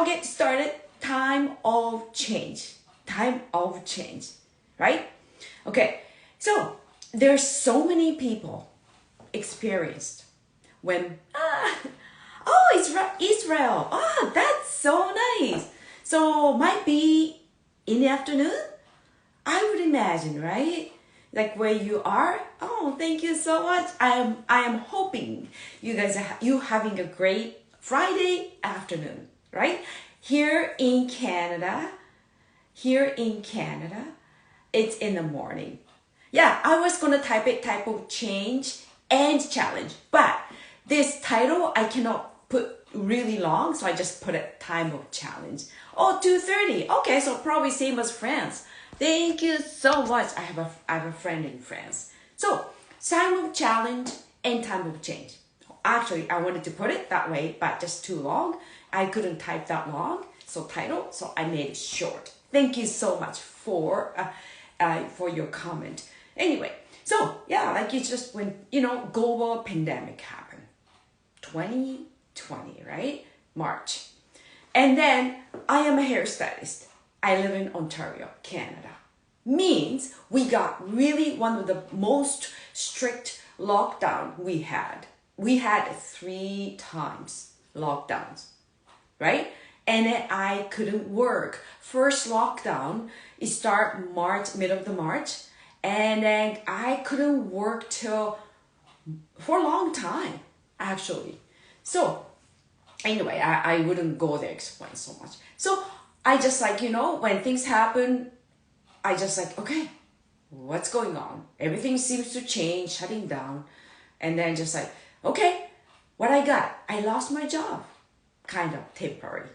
Get started. Time of change. Time of change. Right? Okay. So there's so many people experienced when Israel. That's so nice. So might be in the afternoon. I would imagine, right? Like where you are. Oh, thank you so much. I am hoping you guys you having a great Friday afternoon, right? Here in Canada, it's in the morning. Yeah, I was gonna type of change and challenge, but this title I cannot put really long, so I just put it time of challenge. Oh, 2:30. Okay, so probably same as France. Thank you so much. I have a friend in France. So time of challenge and time of change. Actually, I wanted to put it that way, but just too long. I couldn't type that long. So title, so I made it short. Thank you so much for your comment. Anyway, so yeah, like it's just when global pandemic happened, 2020, right? March, and then I am a hairstylist. I live in Ontario, Canada. Means we got really one of the most strict lockdown we had. We had 3 times lockdowns, right? And then I couldn't work. First lockdown, it started March, middle of the March, and then I couldn't work for a long time, actually. So anyway, I wouldn't go there explain so much. So I just when things happen, I just okay, what's going on? Everything seems to change, shutting down. And then just okay, what I got? I lost my job, kind of temporary.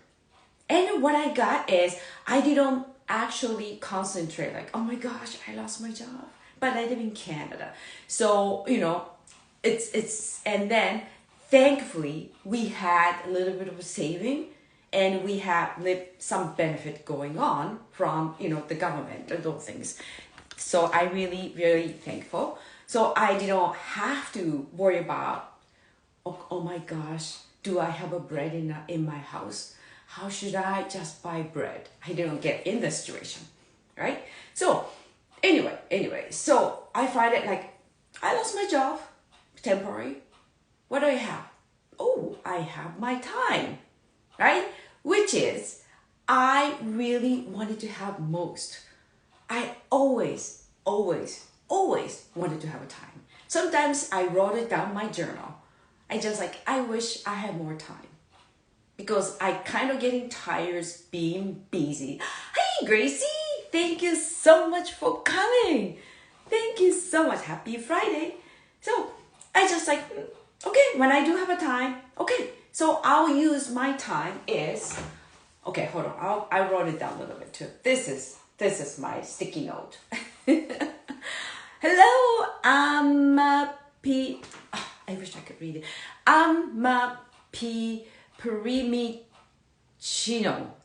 And what I got is I didn't actually concentrate oh my gosh, I lost my job. But I live in Canada. So, it's and then thankfully we had a little bit of a saving and we have some benefit going on from, the government and those things. So I really, really thankful. So I didn't have to worry about, oh my gosh, do I have a bread in my house? How should I just buy bread? I didn't get in this situation, right? So anyway, so I find it I lost my job, temporary. What do I have? Oh, I have my time, right? Which is, I really wanted to have most. I always wanted to have a time. Sometimes I wrote it down in my journal. I just I wish I had more time. Because I kind of getting tired being busy. Hey, Gracie! Thank you so much for coming. Thank you so much. Happy Friday. So I just okay, when I do have a time, okay. So I'll use my time is, okay, hold on. I wrote it down a little bit too. This is my sticky note. Hello, P. Oh, I wish I could read it. P. Primicino.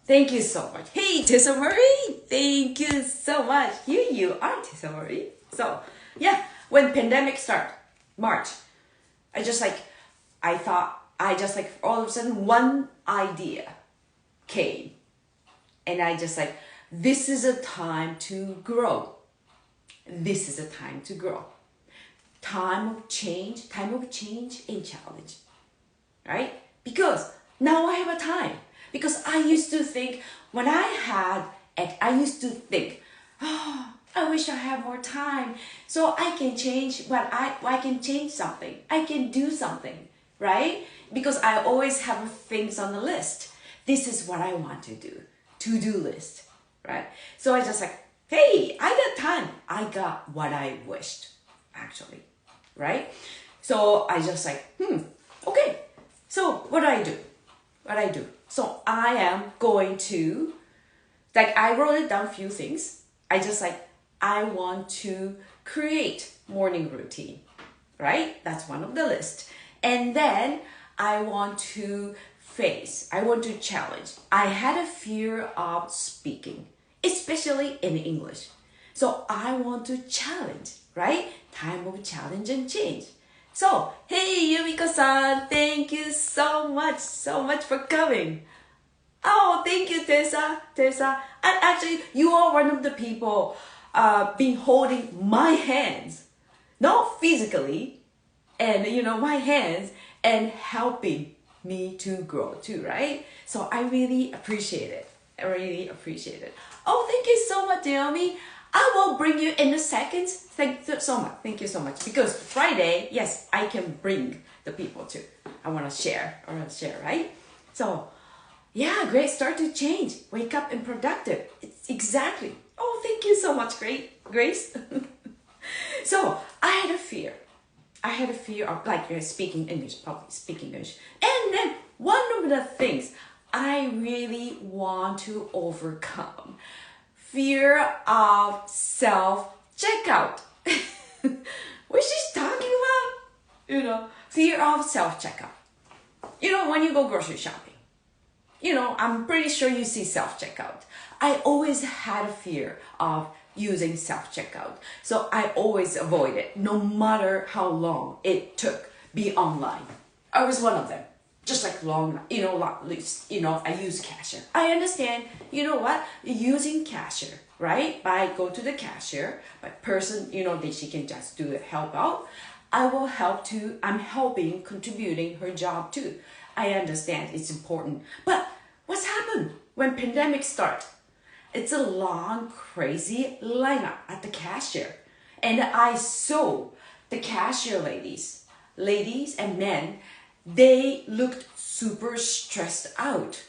Thank you so much. Hey, Tessa Marie. Thank you so much. You are Tessa Marie. So, yeah, when pandemic started, March, I just I thought, all of a sudden one idea came. And I just this is a time to grow. This is a time to grow. Time of change and challenge. Right? Because now I have a time. Because I used to think, I used to think, I wish I had more time. So I can change I can change something. I can do something, right? Because I always have things on the list. This is what I want to do. To-do list, right? So I just hey, I got time. I got what I wished, actually, right? So I just okay. So what do? So I am going to, I wrote it down a few things. I just I want to create morning routine, right? That's one of the list. And then I want to challenge. I had a fear of speaking, especially in English. So I want to challenge, right? Time of challenge and change. So, hey, Yumiko-san, thank you so much for coming. Oh, thank you, Tessa. Tessa. And actually, you are one of the people been holding my hands, not physically, and my hands, and helping me to grow too, right? So I really appreciate it. I really appreciate it. Oh, thank you so much, Naomi. I will bring you in a second. Thank you so much. Thank you so much. Because Friday, yes, I can bring the people too. I want to share. Right? So, yeah, great start to change. Wake up and productive. It's exactly. Oh, thank you so much, Grace. So, I had a fear. I had a fear of speaking English, public speaking English. And then one of the things I really want to overcome, fear of self-checkout. What she's talking about? Fear of self-checkout. When you go grocery shopping, I'm pretty sure you see self-checkout. I always had a fear of using self-checkout. So I always avoid it, no matter how long it took, be online. I was one of them. Just like long, I use cashier. I understand, what? Using cashier, right? By go to the cashier, by person, she can just do it, help out. I will help too. I'm helping, contributing her job too. I understand it's important. But what's happened when pandemic start? It's a long, crazy lineup at the cashier. And I saw the cashier ladies and men, they looked super stressed out,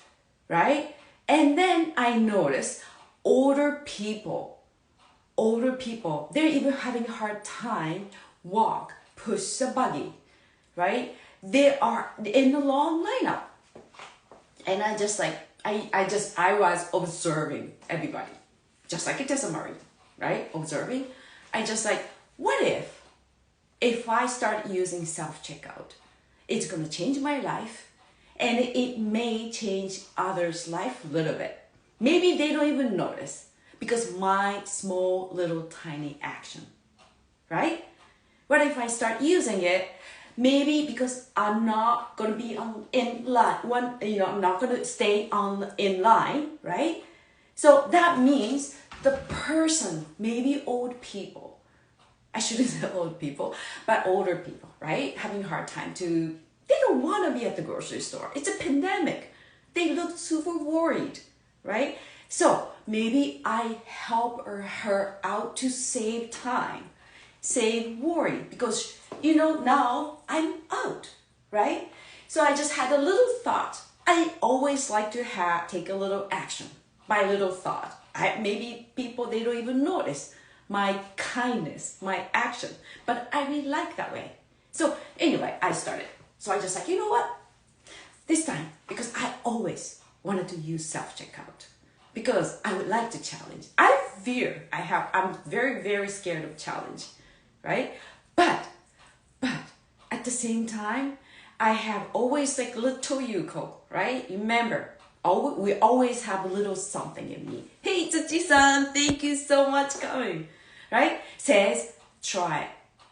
right? And then I noticed older people, they're even having a hard time walk, push the buggy, right? They are in the long lineup. And I just I was observing everybody, just like Tessa Marie, right? Observing. I just what if I start using self-checkout? It's going to change my life, and it may change others' life a little bit. Maybe they don't even notice because my small little tiny action, right? What if I start using it? Maybe because I'm not going to be in line. I'm not going to stay in line, right? So that means the person, maybe old people, I shouldn't say old people, but older people, right? Having a hard time they don't want to be at the grocery store. It's a pandemic. They look super worried, right? So maybe I help her out to save time, save worry, because, now I'm out, right? So I just had a little thought. I always like to take a little action by little thought. Maybe people, they don't even notice my kindness, my action, but I really like that way. So anyway, I started. So I just you know what? This time, because I always wanted to use self-checkout, because I would like to challenge. I'm very, very scared of challenge, right? But at the same time, I have always little Yuko, right? Remember, we always have a little something in me. Hey, Tsuchi-san, thank you so much coming, right? Says, try it.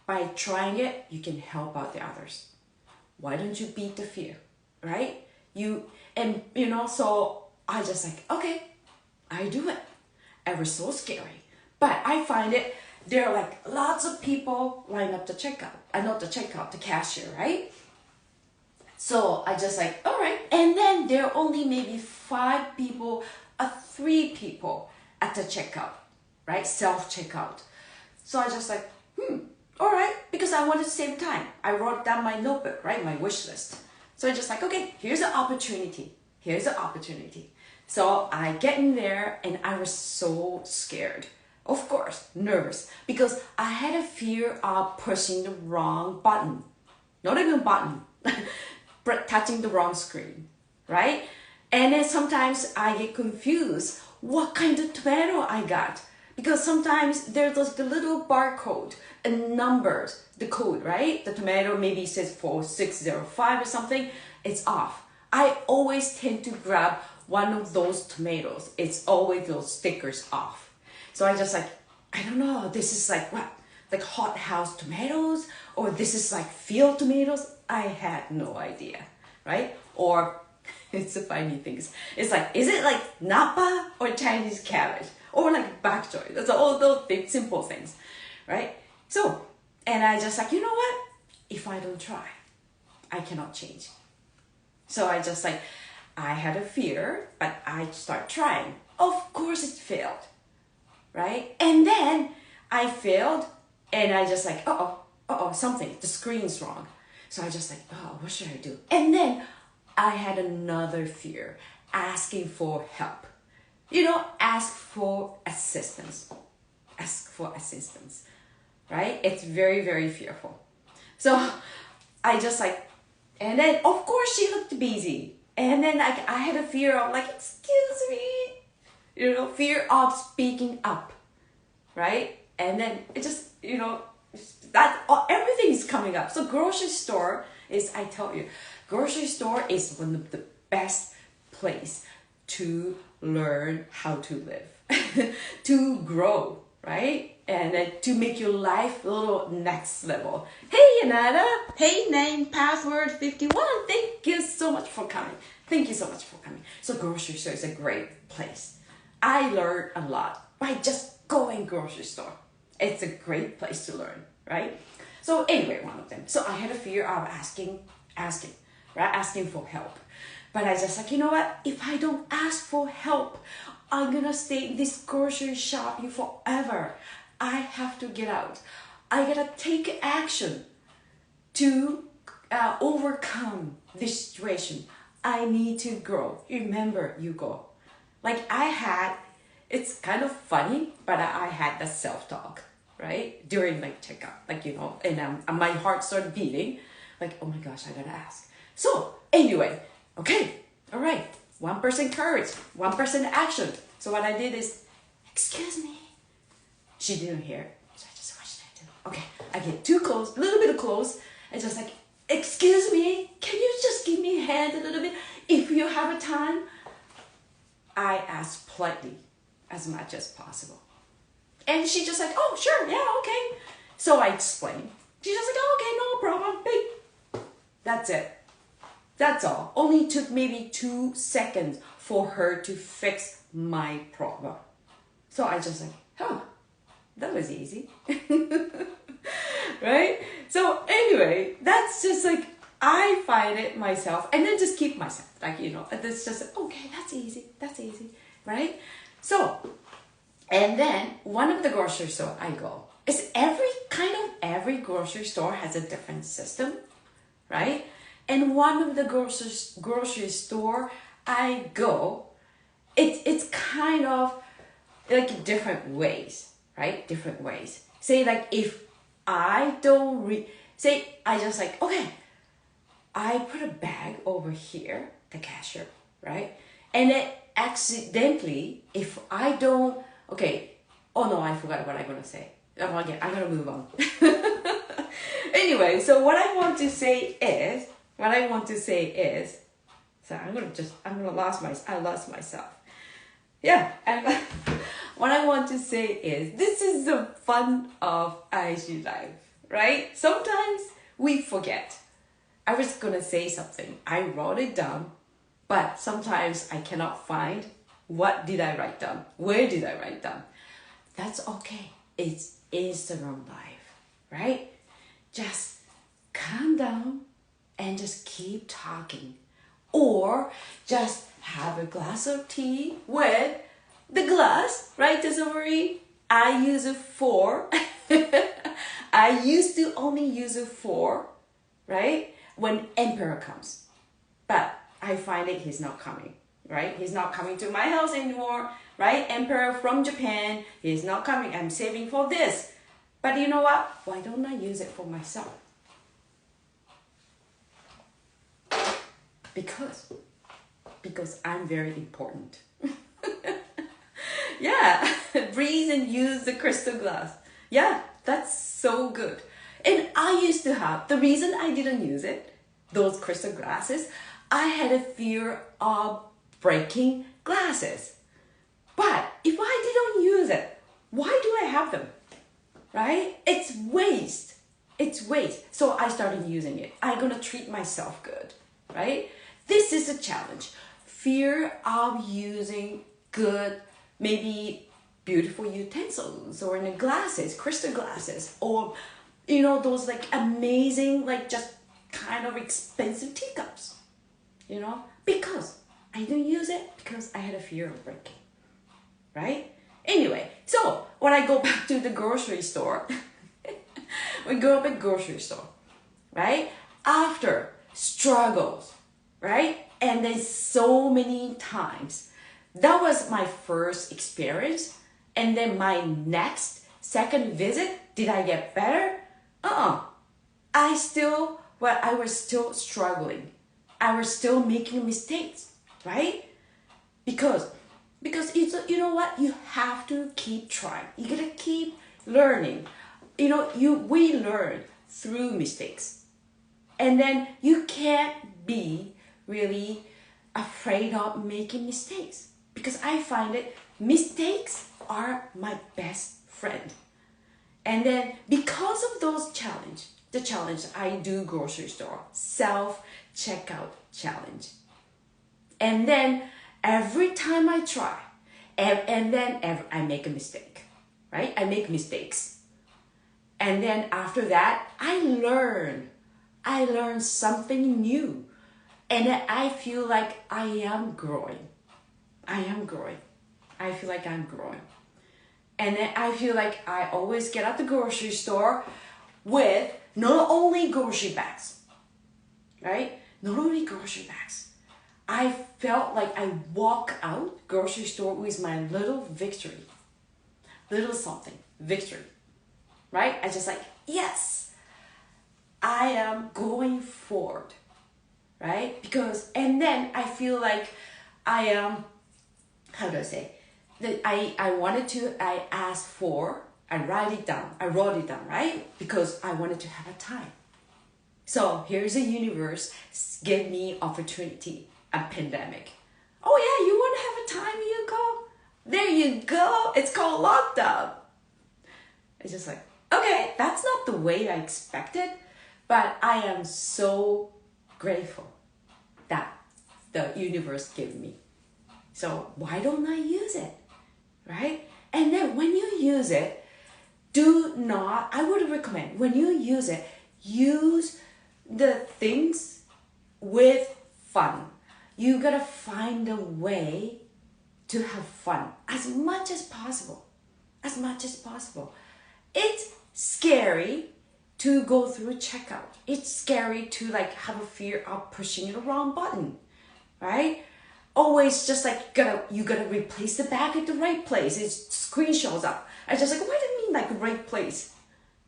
By trying it, you can help out the others. Why don't you beat the fear, right? So I just okay, I do it. Ever so scary. But I find it, there are lots of people line up to checkout. Not to checkout, the cashier, right? So I just all right. And then there are only maybe 5 people, 3 people at the checkout, right? Self-checkout. So I just all right, because I wanted to save time. I wrote down my notebook, right? My wish list. So I just okay, here's an opportunity. So I get in there and I was so scared. Of course, nervous, because I had a fear of pushing the wrong button. Not even button, touching the wrong screen, right? And then sometimes I get confused what kind of tomato I got. Because sometimes there's a little barcode and numbers, the code, right? The tomato maybe says 4605 or something, it's off. I always tend to grab one of those tomatoes. It's always those stickers off. So I just I don't know, this is what? Hot house tomatoes? Or this is field tomatoes? I had no idea, right? Or It's a funny thing. It's like, is it like Napa or Chinese cabbage? Or like bok choy? That's all those simple things, right? So, and I just like, you know what? If I don't try, I cannot change. So I just like, I had a fear, but I start trying. Of course it failed, right? And then I failed, and I just like, something, the screen's wrong. So I just like, oh, what should I do? And then I had another fear, asking for help. Ask for assistance. Ask for assistance, right? It's very, very fearful. So I just like, and then of course she looked busy. And then I had a fear of like, excuse me, fear of speaking up, right? And then it just, that everything is coming up. So grocery store is, I tell you, grocery store is one of the best place to learn how to live, to grow, right? And to make your life a little next level. Hey, Yanada. Hey, name, password 51. Thank you so much for coming. Thank you so much for coming. So grocery store is a great place. I learned a lot by just going grocery store. It's a great place to learn, right? So anyway, one of them. So I had a fear of asking, right? Asking for help. But I just like, you know what? If I don't ask for help, I'm gonna stay in this grocery shopping forever. I have to get out. I gotta take action to overcome this situation. I need to grow. Remember, you go. Like it's kind of funny, but I had the self-talk, right? During like checkup, and my heart started beating. Like, oh my gosh, I gotta ask. So anyway, okay, all right. 1% courage, 1% action. So what I did is, excuse me. She didn't hear. So I just, what should I do? Okay, I get too close, a little bit close, and just like, excuse me, can you just give me a hand a little bit? If you have a time, I ask politely as much as possible. And she just like, oh, sure, yeah, okay. So I explained. She just like, oh, okay, no problem, babe. That's it. That's all. Only took maybe 2 seconds for her to fix my problem. So I just like, that was easy. Right? So anyway, that's just like, I find it myself, and then just keep myself, it's just, okay, that's easy, right? So, and then one of the grocery store I go, is every grocery store has a different system, right? And one of the grocery store I go, it's kind of like different ways, right? Different ways. Say like if I don't say I just like, okay, I put a bag over here, the cashier, right? And then accidentally, if I don't, okay, oh no, I forgot what I'm gonna say. Again, I'm gonna move on. Anyway, so what I want to say is, so I lost myself. Yeah, and what I want to say is, this is the fun of IG Live, right? Sometimes we forget. I was gonna say something, I wrote it down, but sometimes I cannot find what did I write down, where did I write down. That's okay, it's Instagram Live, right? Just calm down and just keep talking, or just have a glass of tea with the glass, right, Tesumari? I use it for, I used to only use it for, right, when Emperor comes. But I find it he's not coming, right? He's not coming to my house anymore, right? Emperor from Japan, he's not coming. I'm saving for this. But you know what? Why don't I use it for myself? Because I'm very important. Yeah, breathe and use the crystal glass. Yeah, that's so good. And I used to have, the reason I didn't use it, those crystal glasses, I had a fear of breaking glasses. But if I didn't use it, why do I have them? Right? It's waste. So I started using it. I'm gonna treat myself good, right? This is a challenge. Fear of using good, maybe beautiful utensils or in the glasses, crystal glasses, or those like amazing, like just kind of expensive teacups, because I didn't use it because I had a fear of breaking, right? Anyway, so when I go back to the grocery store, we go up at grocery store, right? After struggles, right? And then so many times, that was my first experience. And then my second visit, did I get better? I was still struggling. I was still making mistakes, right? Because it's, what? You have to keep trying. You gotta keep learning. We learn through mistakes. And then you can't be really afraid of making mistakes, because I find that mistakes are my best friend. And then because of the challenge I do grocery store, self-checkout challenge. And then every time I try, and then I make a mistake, right? I make mistakes. And then after that, I learn something new. And I feel like I am growing. I feel like I'm growing. And then I feel like I always get out the grocery store with not only grocery bags, right? Not only grocery bags. I felt like I walk out grocery store with my little victory. Little something, victory, right? I just like, yes, I am going forward, right? And then I feel like I am, how do I say? That I wrote it down, right? Because I wanted to have a time. So here's the universe give me opportunity, a pandemic. Oh yeah, you want to have a time, you go. There you go. It's called lockdown. It's just like, okay, that's not the way I expected, but I am so grateful that the universe gave me. So why don't I use it, right? And then when you use it, I would recommend, when you use it, use the things with fun. You gotta find a way to have fun as much as possible. It's scary to go through checkout. It's scary to have a fear of pushing the wrong button, right? Always just you gotta replace the bag at the right place. It screen shows up. I just what do you mean right place,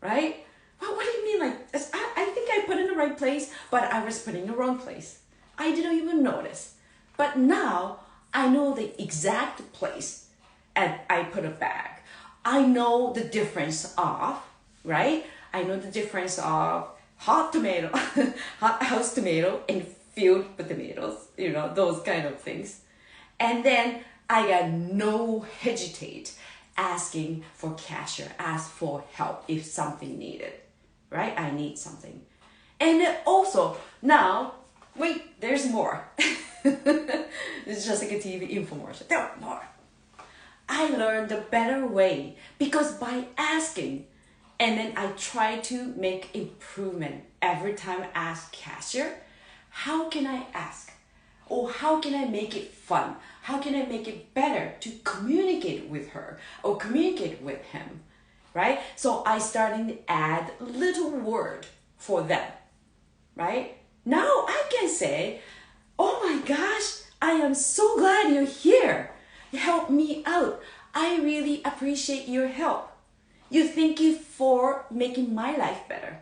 right? What do you mean I think I put in the right place, but I was putting in the wrong place. I didn't even notice. But now I know the exact place and I put a bag. I know the difference of, right? I know the difference of hot house tomato and field tomatoes, those kind of things. And then I got no hesitate asking for cashier, ask for help if something needed, right? I need something. And also now, wait, there's more. It's just like a TV infomercial. There are more. I learned a better way because by asking, and then I try to make improvement every time I ask cashier, how can I ask? Or how can I make it fun? How can I make it better to communicate with her or communicate with him, right? So I started to add little word for them, right? Now I can say, oh my gosh, I am so glad you're here. Help me out. I really appreciate your help. Thank you for making my life better.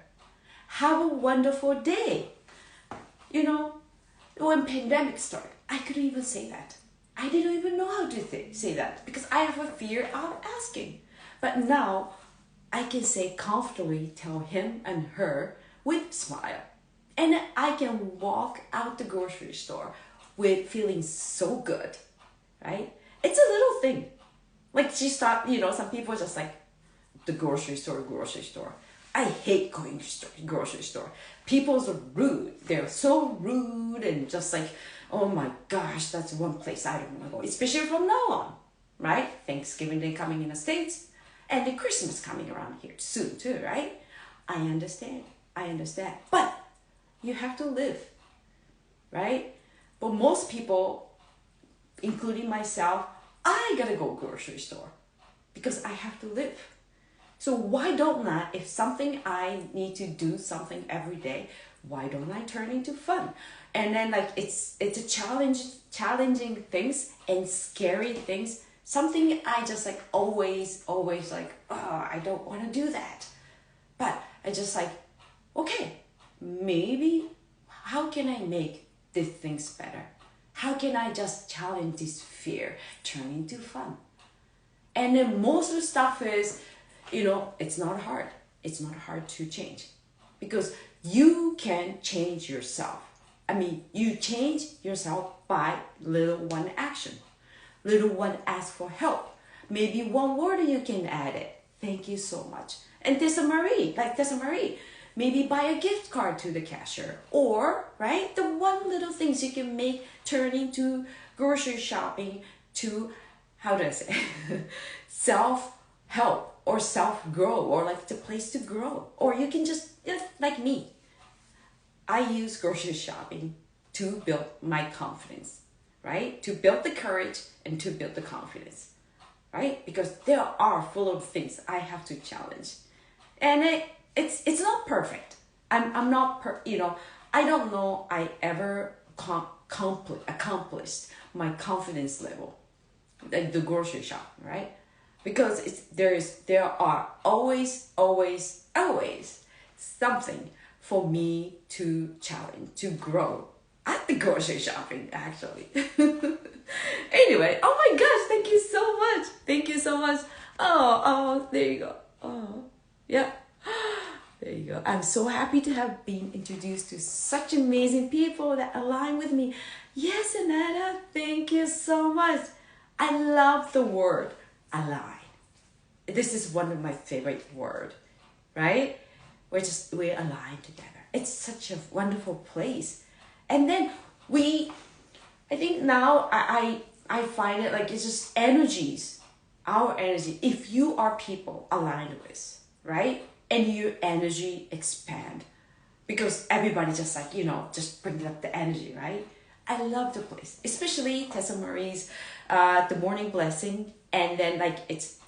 Have a wonderful day. When pandemic started, I couldn't even say that. I didn't even know how to say that because I have a fear of asking. But now I can say comfortably, tell him and her with smile. And I can walk out the grocery store with feeling so good, right? It's a little thing. She stopped, some people are just the grocery store. I hate going to grocery store. People are rude. They're so rude and just like, oh my gosh, that's one place I don't want to go. Especially from now on, right? Thanksgiving Day coming in the States and the Christmas coming around here soon too, right? I understand. But you have to live, right? But most people, including myself, I gotta go grocery store because I have to live. So why don't I, if something I need to do something every day, why don't I turn into fun? And then like it's a challenging things and scary things. Something I just like always like, oh, I don't want to do that. But I just like, okay, maybe how can I make these things better? How can I just challenge this fear, turn into fun? And then most of the stuff is, it's not hard. It's not hard to change because you can change yourself. I mean, you change yourself by little one action. Little one ask for help. Maybe one word you can add it. Thank you so much. And Tessa Marie, maybe buy a gift card to the cashier. Or, right, the one little things you can make turn into grocery shopping to, how do I say, self-help or self-grow or like the place to grow. Or you can just, like me, I use grocery shopping to build my confidence, right? To build the courage and to build the confidence, right? Because there are full of things I have to challenge. And it's not perfect. I'm not, I don't know I ever accomplished my confidence level, like the grocery shop, right? Because there are always something for me to challenge, to grow at the grocery shopping, actually. Anyway, oh my gosh, thank you so much. Oh, there you go. Oh, yeah. There you go. I'm so happy to have been introduced to such amazing people that align with me. Yes, Anetta, thank you so much. I love the word align. This is one of my favorite words, right? We align together. It's such a wonderful place. And then I think now I find it like it's just energies, our energy. If you are people aligned with, right? And your energy expand because everybody just like, just brings up the energy, right? I love the place, especially Tessa Marie's, the morning blessing. And then like it's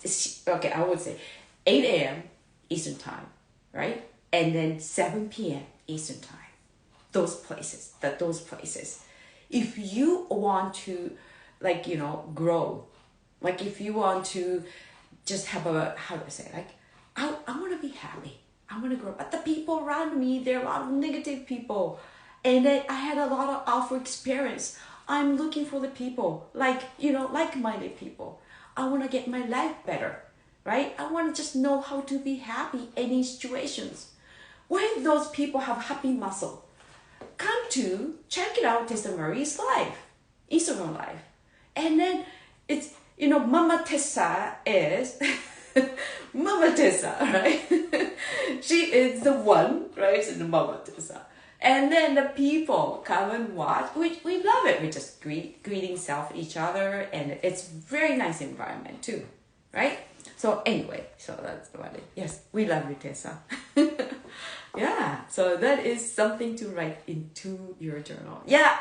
okay, I would say 8 a.m. Eastern time, right? And then 7 p.m. Eastern time. Those places. If you want to like, grow, like if you want to just have how do I say, like, I want to be happy. I want to grow. But the people around me, there are a lot of negative people. And then I had a lot of awful experience. I'm looking for the people, like, like-minded people. I want to get my life better, right? I want to just know how to be happy in any situations. When those people have happy muscle, come to check it out, Tessa Marie's life, Instagram life. And then it's, Mama Tessa is, Mama Tessa, right? She is the one, right? She's the Mama Tessa. And then the people come and watch. We love it. We just greeting self each other. And it's very nice environment too, right? So anyway, so that's about it. Yes, we love you, Tessa. Yeah, so that is something to write into your journal. Yeah,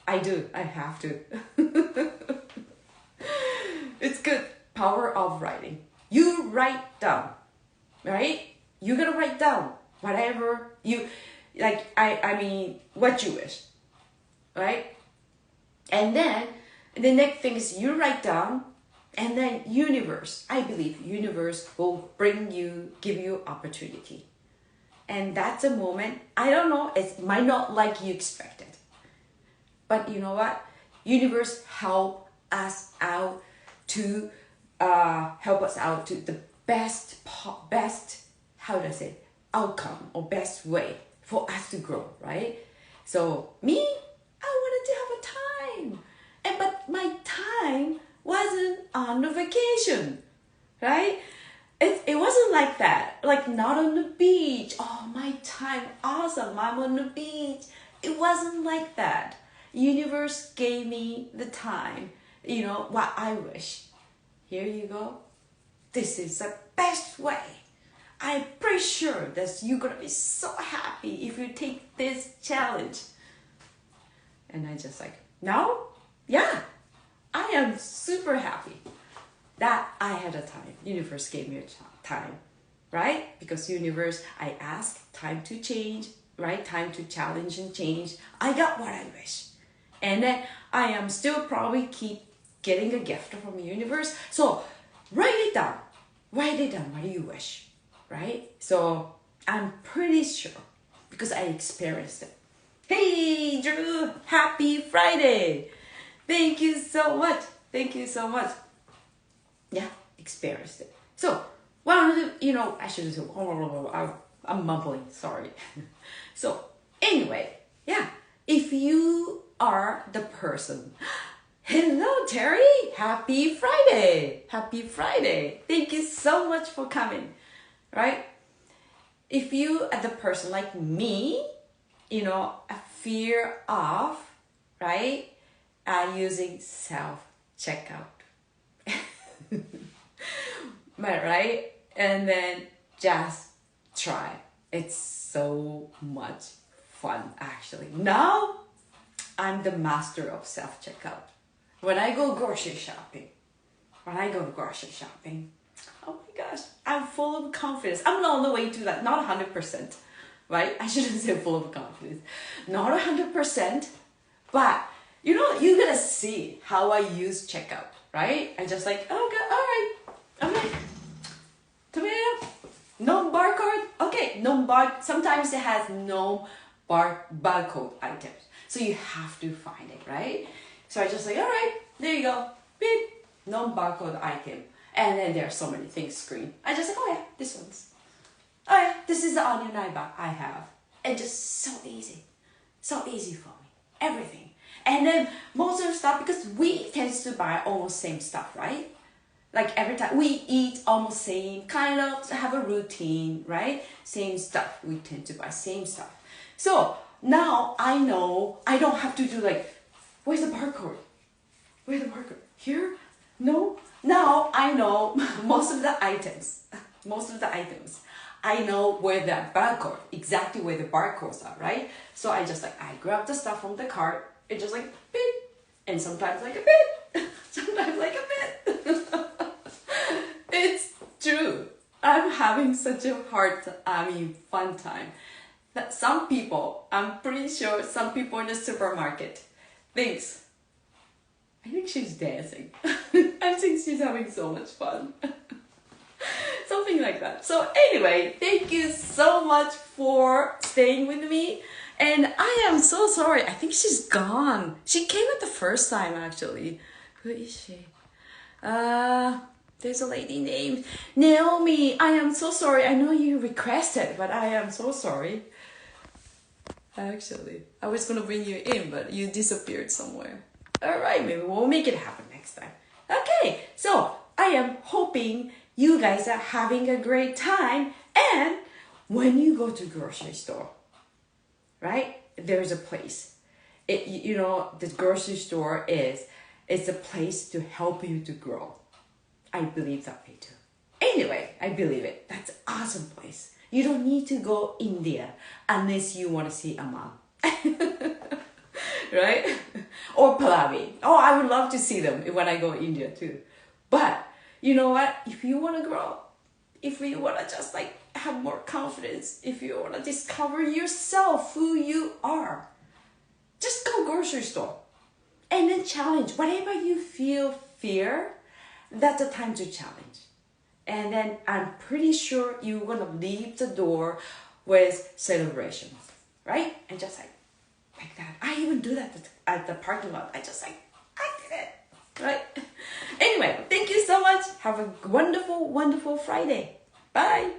I do. I have to. It's good. Power of writing. You write down, right? You gotta write down whatever you, like, I mean, what you wish, right? And then the next thing is you write down, and then universe, I believe universe will give you opportunity. And that's a moment, I don't know, it might not like you expected. But you know what? Universe help us out to the best, how do I say, outcome or best way for us to grow, right? So me, I wanted to have a time. But my time wasn't on the vacation, right? it wasn't like that. Like, not on the beach. Oh, my time, awesome, I'm on the beach. It wasn't like that. Universe gave me the time, what I wish. Here you go. This is the best way. I'm pretty sure that you're gonna be so happy if you take this challenge. And I just like, no? Yeah, I am super happy that I had a time. Universe gave me a time, right? Because universe, I asked time to change, right? Time to challenge and change. I got what I wish. And then I am still probably keep getting a gift from the universe. So write it down. Write it down. What do you wish? Right? So I'm pretty sure because I experienced it. Hey, Drew, happy Friday. Thank you so much. Thank you so much. Yeah, experienced it. So, I should say, I'm mumbling, sorry. So, anyway, yeah, if you are the person, hello, Terry, happy Friday. Happy Friday. Thank you so much for coming, right? If you are the person like me, a fear of, right, using self-checkout. Right? And then just try. It's so much fun, actually. Now, I'm the master of self-checkout. When I go grocery shopping, oh my gosh, I'm full of confidence. I'm on the way to that, not 100%, right? I shouldn't say full of confidence. Not 100%, but you're gonna see how I use checkout, right? I just like, oh god, all right, tomato, no barcode, okay, sometimes it has no barcode items, so you have to find it, right? So I just like, all right, there you go, beep, no barcode item, and then there are so many things screen. I just like, oh yeah, this one's, oh yeah, this is the onion I have, and just so easy for me, everything. And then most of the stuff, because we tend to buy almost same stuff, right? Like every time we eat almost same, kind of have a routine, right? Same stuff, we tend to buy same stuff. So now I know I don't have to do like, where's the barcode? Here? No? Now I know most of the items. I know where the barcode, exactly where the barcodes are, right? So I grab the stuff from the cart, it just like beep, and sometimes like a bit, sometimes like a bit. It's true. I'm having such a fun time. That some people, I'm pretty sure some people in the supermarket thinks, I think she's dancing. I think she's having so much fun. Something like that. So anyway, thank you so much for staying with me. And I am so sorry. I think she's gone. She came at the first time, actually. Who is she? There's a lady named Naomi. I am so sorry. I know you requested, but I am so sorry. Actually, I was going to bring you in, but you disappeared somewhere. All right, maybe we'll make it happen next time. Okay, so I am hoping you guys are having a great time. And when you go to grocery store, right, there's a place. The grocery store it's a place to help you to grow. I believe that way too. Anyway, I believe it. That's an awesome place. You don't need to go India unless you want to see a mom. Right? Or Pahlavi. Oh, I would love to see them when I go India too. But you know what? If you want to grow, if you want to just like have more confidence, if you want to discover yourself, who you are, just go grocery store and then challenge. Whatever you feel fear, that's the time to challenge. And then I'm pretty sure you're going to leave the door with celebration, right? And just like that. I even do that at the parking lot. I did it, right? Anyway, thank you so much. Have a wonderful, wonderful Friday. Bye.